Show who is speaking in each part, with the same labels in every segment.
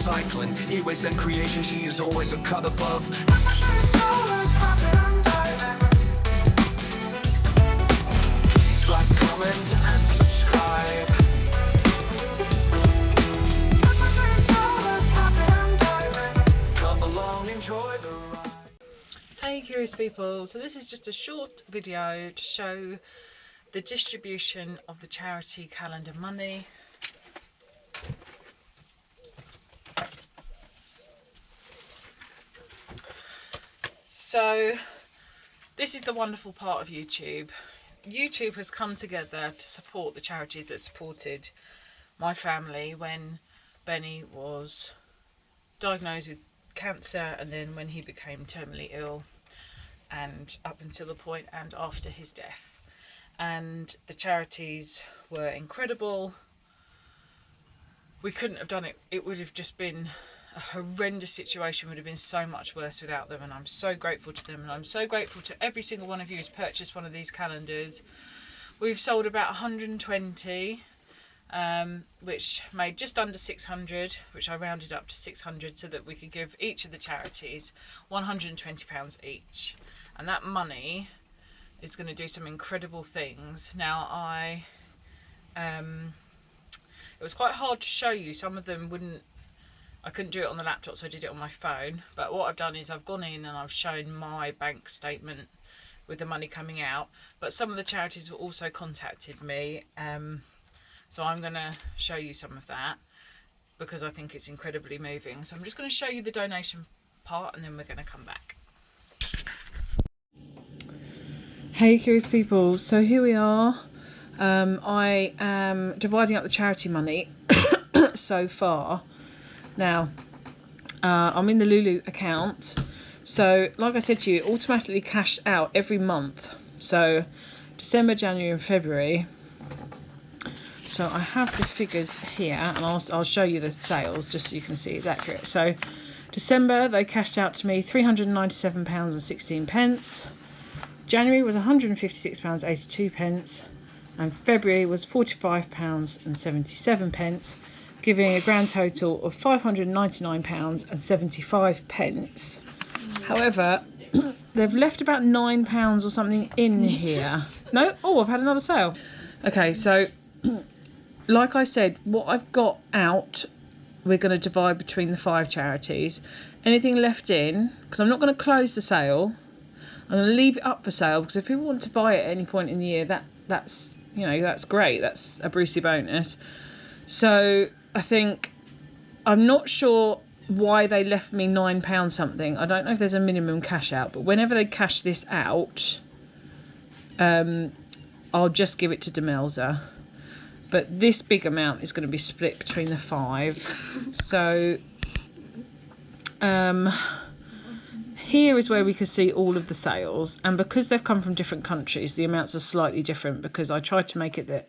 Speaker 1: recycling. E-waste and creation, she is always a cut above. Please like, comment and subscribe. Come along, enjoy the ride.
Speaker 2: Hey curious people, so this is just a short video to show the distribution of the charity calendar money. So this is the wonderful part of YouTube. YouTube has come together to support the charities that supported my family when Benny was diagnosed with cancer, and then when he became terminally ill, and up until the point and after his death. And the charities were incredible. We couldn't have done it. It would have just been a horrendous situation, would have been so much worse without them, and I'm so grateful to them, and I'm so grateful to every single one of you who's purchased one of these calendars. We've sold about 120, which made just under 600, which I rounded up to 600 so that we could give each of the charities £120 each, and that money is going to do some incredible things. Now it was quite hard to show you. Some of them I couldn't do it on the laptop, so I did it on my phone. But what I've done is I've gone in and I've shown my bank statement with the money coming out. But some of the charities have also contacted me, so I'm going to show you some of that because I think it's incredibly moving. So I'm just going to show you the donation part, and then we're going to come back. Hey curious people, so here we are. I am dividing up the charity money so far. Now, I'm in the Lulu account, so like I said to you, it automatically cashed out every month. So December, January and February. So I have the figures here, and I'll show you the sales just so you can see it's accurate. So December, they cashed out to me £397.16. January was £156.82, and February was £45.77, giving a grand total of £599.75. However, they've left about £9 or something in here. No? Oh, I've had another sale. Okay, so like I said, what I've got out, we're going to divide between the 5 charities. Anything left in, because I'm not going to close the sale, I'm going to leave it up for sale, because if people want to buy it at any point in the year, that's you know, that's great. That's a Brucey bonus. So I think, I'm not sure why they left me £9 something. I don't know if there's a minimum cash out, but whenever they cash this out, I'll just give it to Demelza. But this big amount is going to be split between the 5. So here is where we can see all of the sales, and because they've come from different countries, the amounts are slightly different, because I tried to make it that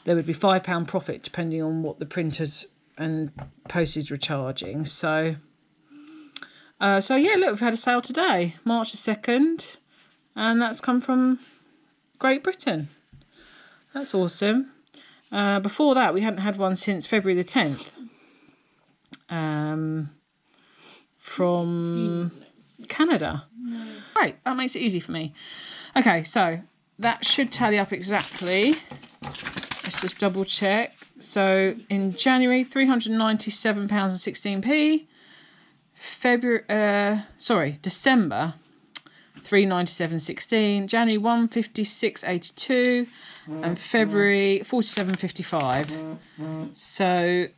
Speaker 2: there would be £5 profit depending on what the printers and postage were charging. So yeah, look, we've had a sale today, March the 2nd, and that's come from Great Britain. That's awesome. Before that, we hadn't had one since February the 10th. From Canada. Right, that makes it easy for me. Okay, so that should tally up exactly. Let's just double check. So in January, £397.16. December, £397.16. January, £156.82. And February, £47.55. So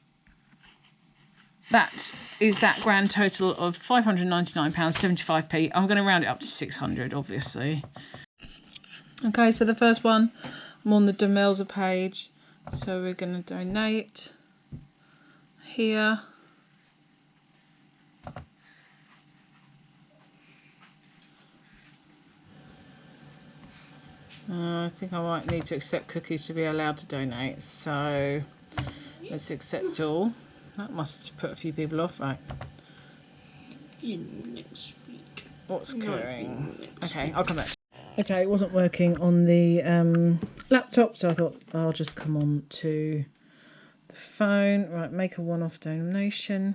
Speaker 2: that is that grand total of £599.75. I'm going to round it up to 600, obviously. Okay, so the first one, I'm on the Demelza page. So we're going to donate here. I think I might need to accept cookies to be allowed to donate. So let's accept all. That must put a few people off, right?
Speaker 3: In next week.
Speaker 2: What's going? Okay, I'll come back. Okay, it wasn't working on the laptop, so I thought I'll just come on to the phone. Right, make a one-off donation.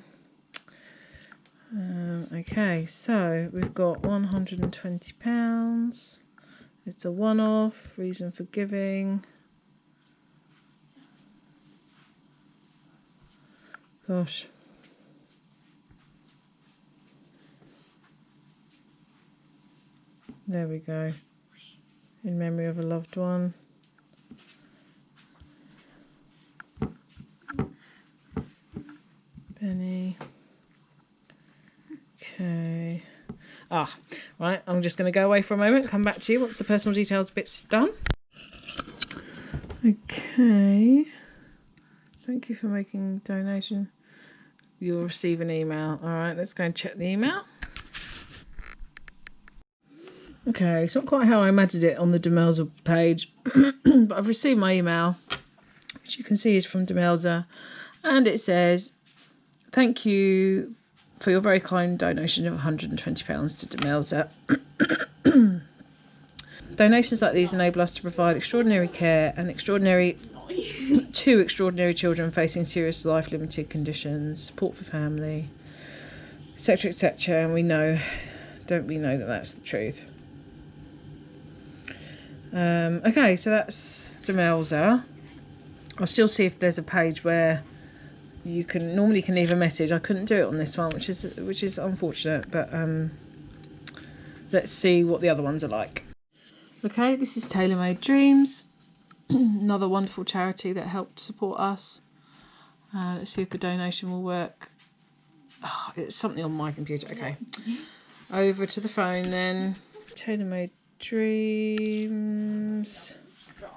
Speaker 2: Okay, so we've got £120. It's a one-off, reason for giving. Gosh. There we go. In memory of a loved one. Benny. Okay. Right, I'm just going to go away for a moment, come back to you once the personal details bit's done. Okay. Thank you for making a donation. You'll receive an email. Alright, let's go and check the email. Okay, it's not quite how I imagined it on the Demelza page, but I've received my email, which you can see is from Demelza, and it says, thank you for your very kind donation of £120 to Demelza. Donations like these enable us to provide extraordinary care and to extraordinary children facing serious life-limited conditions, support for family, etc., etc. And we know, don't we know that that's the truth? Okay, so that's Demelza. I'll still see if there's a page where you can leave a message. I couldn't do it on this one, which is unfortunate, but let's see what the other ones are like. Okay, this is Tailor Made Dreams, another wonderful charity that helped support us. Let's see if the donation will work. Oh, it's something on my computer. Okay, over to the phone then. Tailor Made Dreams.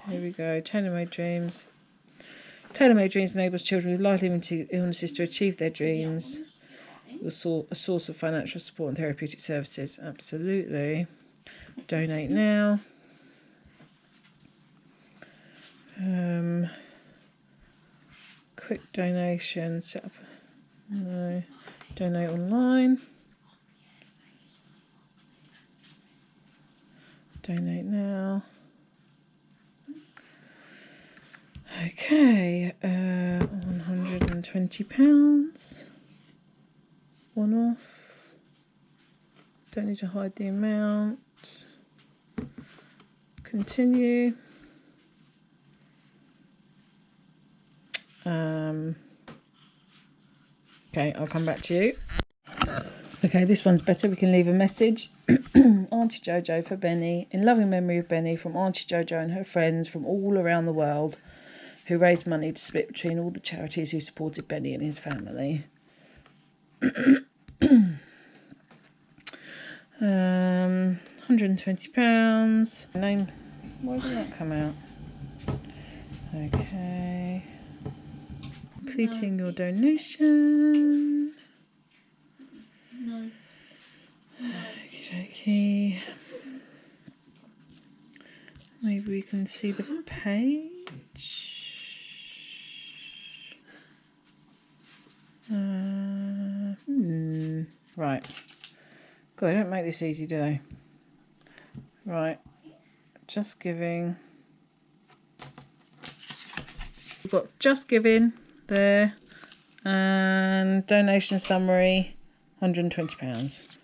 Speaker 2: Here we go. Tailor Made Dreams. Tailor Made Dreams enables children with life-limited illnesses to achieve their dreams. A source of financial support and therapeutic services. Absolutely. Donate now. Quick donation. Set up. No. Donate online. Donate now. Okay, £120. One off. Don't need to hide the amount. Continue. Okay, I'll come back to you. Okay, this one's better. We can leave a message. Auntie Jojo for Benny. In loving memory of Benny, from Auntie Jojo and her friends from all around the world who raised money to split between all the charities who supported Benny and his family. £120. Name. Why doesn't that come out? Okay. Completing your donation.
Speaker 3: No.
Speaker 2: Okay. Maybe we can see the page. Right. God, they don't make this easy, do they? Right. Just Giving. We've got Just Giving there. And donation summary, £120.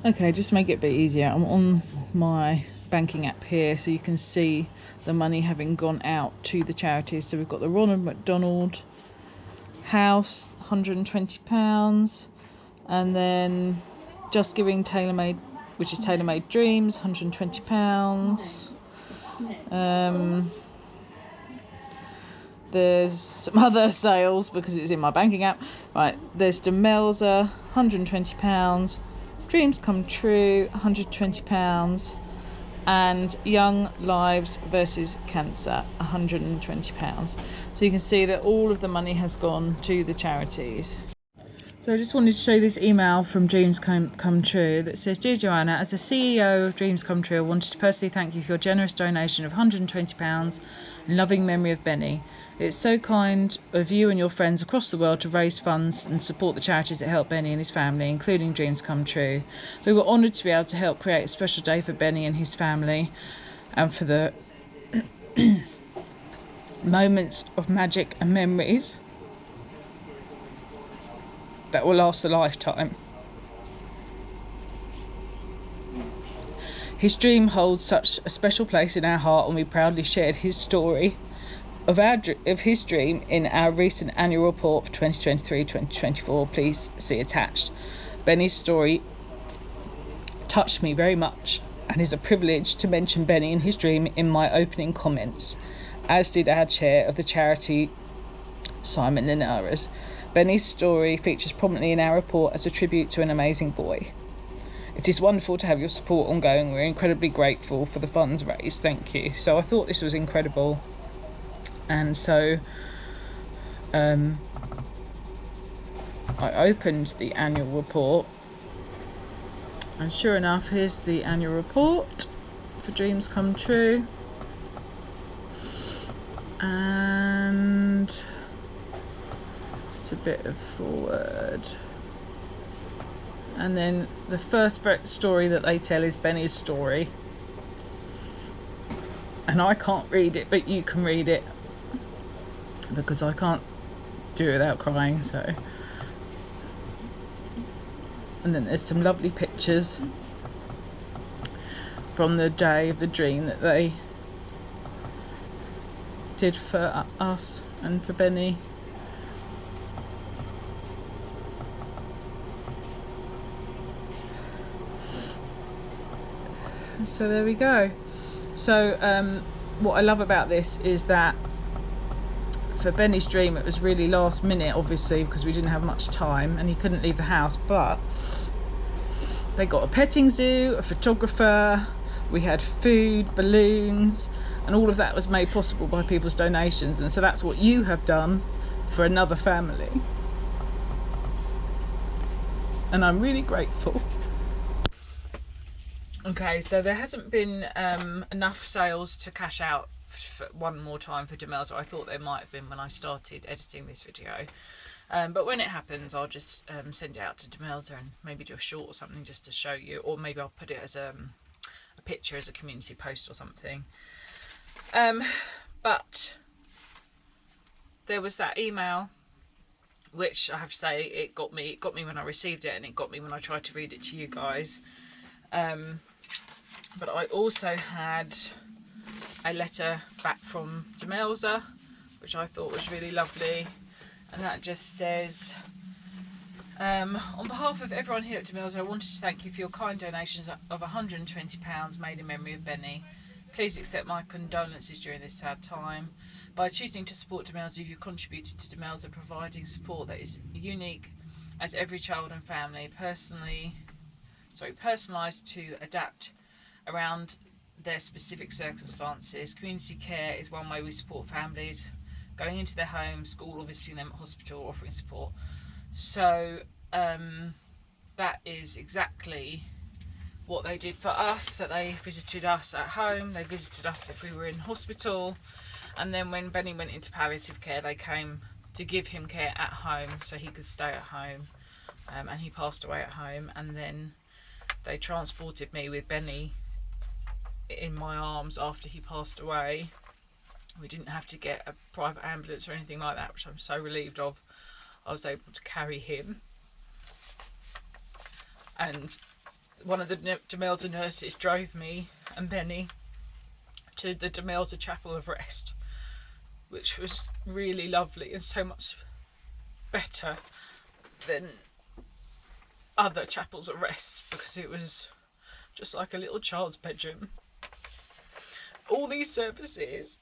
Speaker 2: Okay, just to make it a bit easier, I'm on my banking app here so you can see the money having gone out to the charities. So we've got the Ronald McDonald House, £120, and then Just Giving Tailor Made, which is Tailor Made Dreams, £120. There's some other sales because it's in my banking app. Right, there's Demelza, £120. Dreams Come True, £120. And Young Lives versus Cancer, £120. So you can see that all of the money has gone to the charities. So I just wanted to show you this email from Dreams Come True that says, Dear Joanna, as the CEO of Dreams Come True, I wanted to personally thank you for your generous donation of £120 in loving memory of Benny. It's so kind of you and your friends across the world to raise funds and support the charities that help Benny and his family, including Dreams Come True. We were honoured to be able to help create a special day for Benny and his family and for the moments of magic and memories that will last a lifetime. His dream holds such a special place in our heart, and we proudly shared his story of his dream in our recent annual report for 2023-2024. Please see attached. Benny's story touched me very much, and is a privilege to mention Benny and his dream in my opening comments, as did our chair of the charity, Simon Linares. Benny's story features prominently in our report as a tribute to an amazing boy. It is wonderful to have your support ongoing. We're incredibly grateful for the funds raised. Thank you. So I thought this was incredible, and so I opened the annual report, and sure enough, here's the annual report for Dreams Come True. And it's a bit of forward, and then the first story that they tell is Benny's story, and I can't read it, but you can read it because I can't do it without crying. So, and then there's some lovely pictures from the day of the dream that they did for us and for Benny. So there we go. So what I love about this is that for Benny's dream it was really last minute, obviously, because we didn't have much time and he couldn't leave the house, but they got a petting zoo, a photographer, we had food, balloons, and all of that was made possible by people's donations. And so that's what you have done for another family, and I'm really grateful. Okay, so there hasn't been enough sales to cash out for one more time for Demelza. I thought there might have been when I started editing this video, but when it happens I'll just send it out to Demelza and maybe do a short or something just to show you, or maybe I'll put it as a picture as a community post or something. But there was that email, which I have to say it got me when I received it, and it got me when I tried to read it to you guys. But I also had a letter back from Demelza, which I thought was really lovely, and that just says, on behalf of everyone here at Demelza, I wanted to thank you for your kind donations of £120 made in memory of Benny. Please accept my condolences during this sad time. By choosing to support Demelza, you've contributed to Demelza providing support that is unique as every child and family, personalised to adapt around their specific circumstances. Community care is one way we support families, going into their homes, school, or visiting them at hospital, offering support. So that is exactly what they did for us. So they visited us at home, they visited us if we were in hospital, and then when Benny went into palliative care, they came to give him care at home so he could stay at home, and he passed away at home. And then they transported me with Benny in my arms after he passed away. We didn't have to get a private ambulance or anything like that, which I'm so relieved of. I was able to carry him, and one of the Demelza nurses drove me and Benny to the Demelza Chapel of Rest, which was really lovely and so much better than other chapels of rest, because it was just like a little child's bedroom. All these services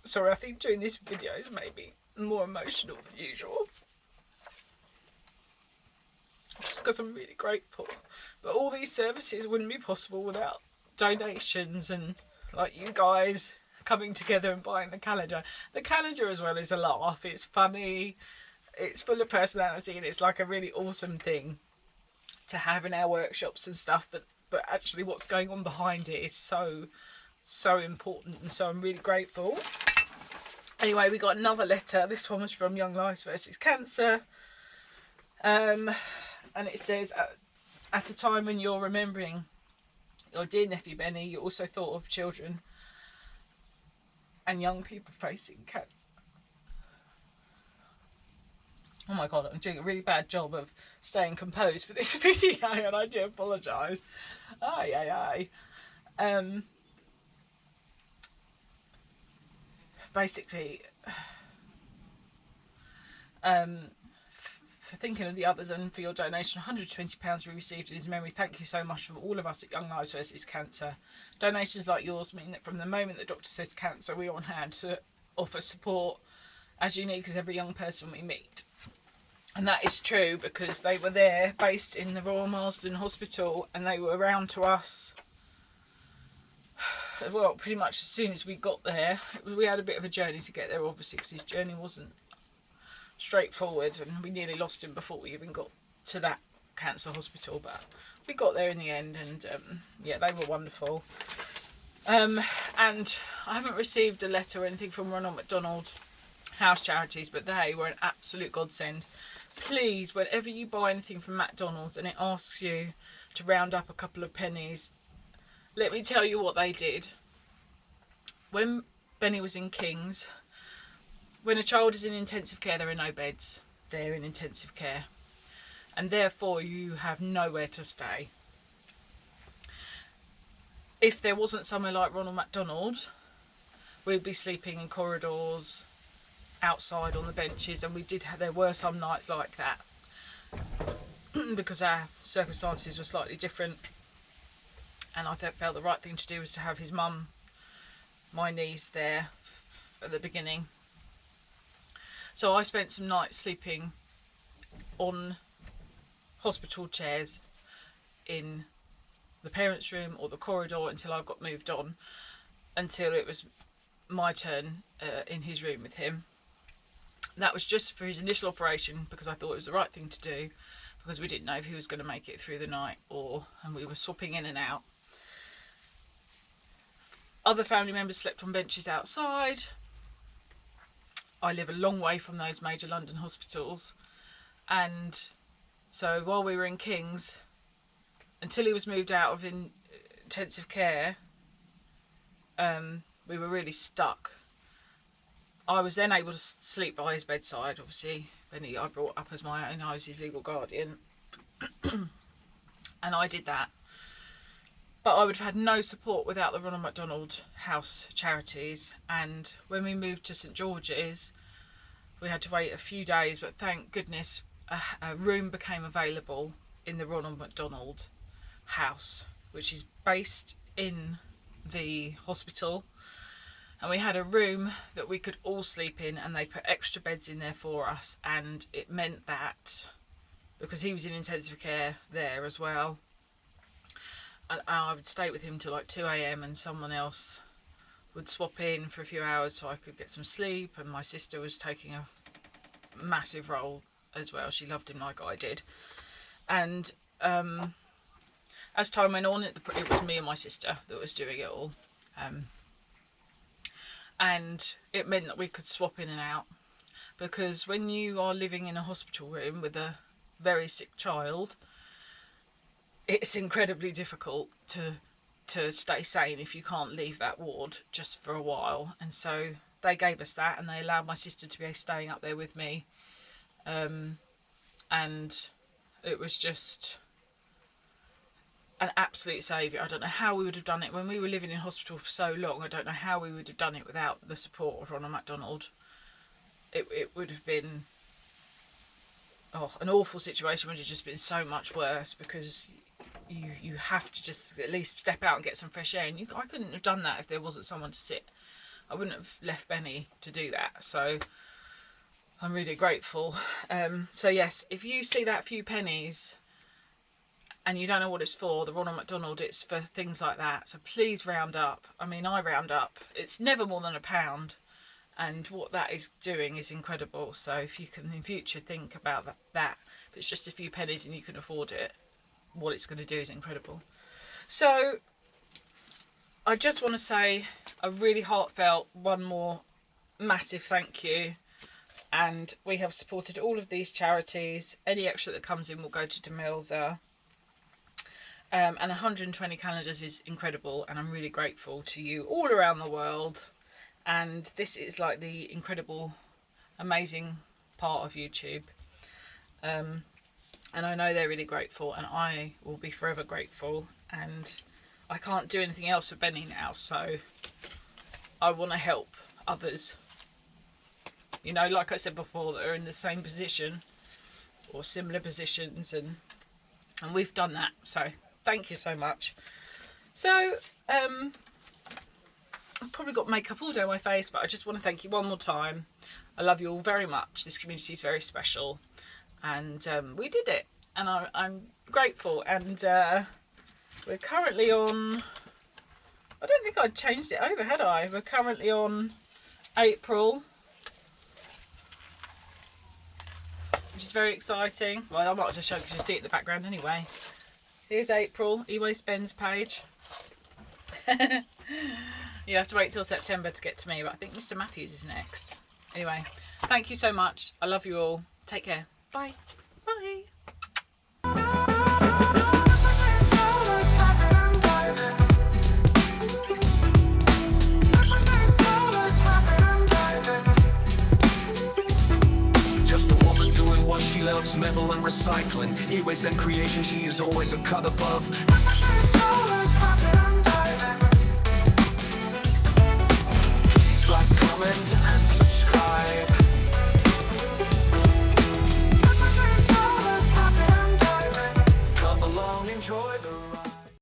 Speaker 2: sorry, I think doing this video is maybe more emotional than usual, just because I'm really grateful. But all these services wouldn't be possible without donations and like you guys coming together and buying the calendar. The calendar as well is a laugh, it's funny, it's full of personality, and it's like a really awesome thing to have in our workshops and stuff, but actually what's going on behind it is so important, and so I'm really grateful. Anyway, we got another letter. This one was from Young Lives versus Cancer, and it says, at a time when you're remembering your dear nephew Benny, you also thought of children and young people facing cancer. Oh my god, I'm doing a really bad job of staying composed for this video, and I do apologise. Basically, for thinking of the others and for your donation, £120 we received in his memory. Thank you so much from all of us at Young Lives vs Cancer. Donations like yours mean that from the moment the doctor says cancer, we're on hand to offer support as unique as every young person we meet. And that is true, because they were there, based in the Royal Marsden Hospital, and they were around to us, well, pretty much as soon as we got there. We had a bit of a journey to get there, obviously, because his journey wasn't straightforward, and we nearly lost him before we even got to that cancer hospital, but we got there in the end. And yeah, they were wonderful. And I haven't received a letter or anything from Ronald McDonald House Charities, but they were an absolute godsend. Please, whenever you buy anything from McDonald's and it asks you to round up a couple of pennies, let me tell you what they did. When Benny was in King's, when a child is in intensive care, there are no beds. They're in intensive care, and therefore you have nowhere to stay. If there wasn't somewhere like Ronald McDonald, we'd be sleeping in corridors, outside on the benches, and there were some nights like that because our circumstances were slightly different, and I felt the right thing to do was to have his mum, my niece, there at the beginning. So I spent some nights sleeping on hospital chairs in the parents' room or the corridor until I got moved on, until it was my turn in his room with him. That was just for his initial operation, because I thought it was the right thing to do, because we didn't know if he was going to make it through the night, and we were swapping in and out. Other family members slept on benches outside. I live a long way from those major London hospitals, and so while we were in King's, until he was moved out of intensive care, we were really stuck. I was then able to sleep by his bedside, obviously. Benny I brought up as my own, I was his legal guardian. And I did that. But I would have had no support without the Ronald McDonald House Charities. And when we moved to St George's, we had to wait a few days, but thank goodness a room became available in the Ronald McDonald House, which is based in the hospital. And we had a room that we could all sleep in, and they put extra beds in there for us. And it meant that, because he was in intensive care there as well, and I would stay with him till like 2 AM, and someone else would swap in for a few hours so I could get some sleep. And my sister was taking a massive role as well. She loved him like I did. And as time went on, it was me and my sister that was doing it all. And it meant that we could swap in and out, because when you are living in a hospital room with a very sick child, it's incredibly difficult to stay sane if you can't leave that ward just for a while. And so they gave us that, and they allowed my sister to be staying up there with me, and it was just an absolute saviour. I don't know how we would have done it when we were living in hospital for so long. I don't know how we would have done it without the support of Ronald McDonald. It would have been an awful situation. Would have just been so much worse, because you have to just at least step out and get some fresh air, and I couldn't have done that if there wasn't someone to sit. I wouldn't have left Benny to do that, so I'm really grateful. So yes, if you see that few pennies and you don't know what it's for, the Ronald McDonald, it's for things like that. So please round up. I mean, I round up. It's never more than £1, and what that is doing is incredible. So if you can in future think about that, if it's just a few pennies and you can afford it, what it's going to do is incredible. So I just want to say a really heartfelt one more massive thank you. And we have supported all of these charities. Any extra that comes in will go to Demelza. And 120 calendars is incredible, and I'm really grateful to you all around the world. And this is like the incredible, amazing part of YouTube. And I know they're really grateful, and I will be forever grateful. And I can't do anything else for Benny now, so I want to help others, you know, like I said before, that are in the same position or similar positions, and we've done that. So thank you so much. So I've probably got makeup all down my face, but I just want to thank you one more time. I love you all very much. This community is very special, and we did it, and I'm grateful. And we're currently on, I don't think I'd changed it over, had I? We're currently on April, which is very exciting. Well, I might as well show you because you'll see it in the background anyway. Here's April, eWay Spends page. You have to wait till September to get to me, but I think Mr. Matthews is next. Anyway, thank you so much. I love you all. Take care. Bye. Bye.
Speaker 1: Just a woman doing what she loves, metal and recycling. E-waste and creation, she is always a cut above.